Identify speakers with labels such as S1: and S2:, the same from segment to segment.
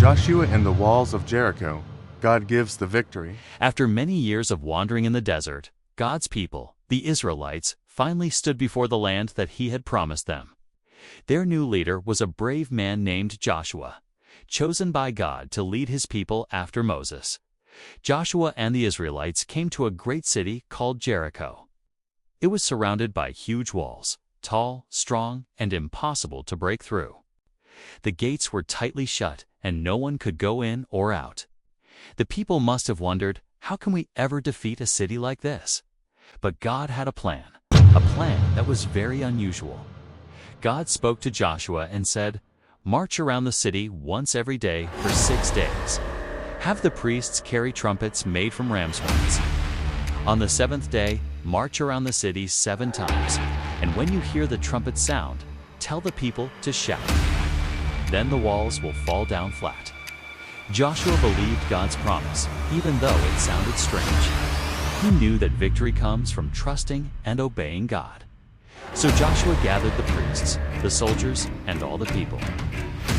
S1: Joshua and the walls of Jericho. God gives the victory.
S2: After many years of wandering in the desert, God's people, the Israelites, finally stood before the land that He had promised them. Their new leader was a brave man named Joshua, chosen by God to lead His people after Moses. Joshua and the Israelites came to a great city called Jericho. It was surrounded by huge walls, tall, strong, and impossible to break through. The gates were tightly shut, and no one could go in or out. The people must have wondered, how can we ever defeat a city like this? But God had a plan that was very unusual. God spoke to Joshua and said, "March around the city once every day for 6 days. Have the priests carry trumpets made from ram's horns. On the 7th day, march around the city 7 times, and when you hear the trumpet sound, tell the people to shout. Then the walls will fall down flat." Joshua believed God's promise, even though it sounded strange. He knew that victory comes from trusting and obeying God. So Joshua gathered the priests, the soldiers, and all the people.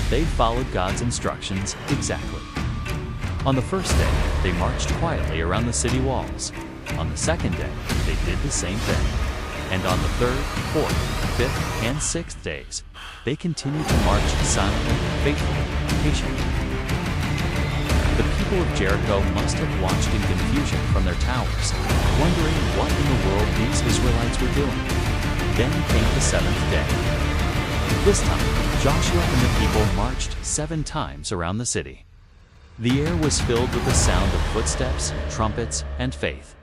S2: They followed God's instructions exactly. On the first day, they marched quietly around the city walls. On the second day, they did the same thing. And on the 3rd, 4th, 5th, and 6th days, they continued to march silently, faithfully, patiently. The people of Jericho must have watched in confusion from their towers, wondering what in the world these Israelites were doing. Then came the 7th day. This time, Joshua and the people marched 7 times around the city. The air was filled with the sound of footsteps, trumpets, and faith.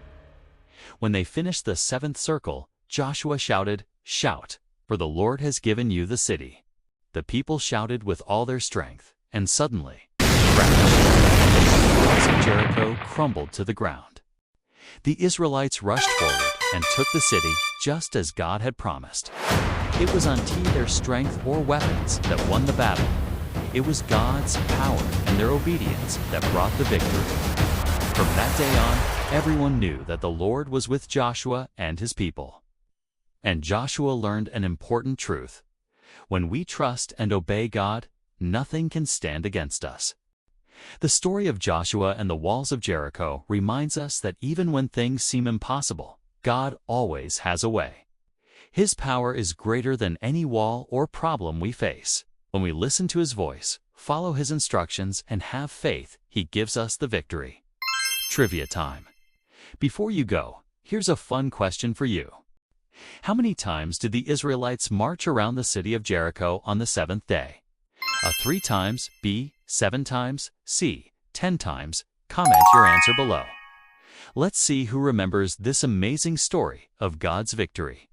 S2: When they finished the 7th circle, Joshua shouted, "Shout, for the Lord has given you the city." The people shouted with all their strength, and suddenly, crash! The walls of Jericho crumbled to the ground. The Israelites rushed forward and took the city just as God had promised. It was not their strength or weapons that won the battle. It was God's power and their obedience that brought the victory. From that day on, everyone knew that the Lord was with Joshua and his people. And Joshua learned an important truth. When we trust and obey God, nothing can stand against us. The story of Joshua and the walls of Jericho reminds us that even when things seem impossible, God always has a way. His power is greater than any wall or problem we face. When we listen to His voice, follow His instructions, and have faith, He gives us the victory. Trivia time. Before you go, here's a fun question for you. How many times did the Israelites march around the city of Jericho on the 7th day? A 3 times, B, 7 times, C, 10 times? Comment your answer below. Let's see who remembers this amazing story of God's victory.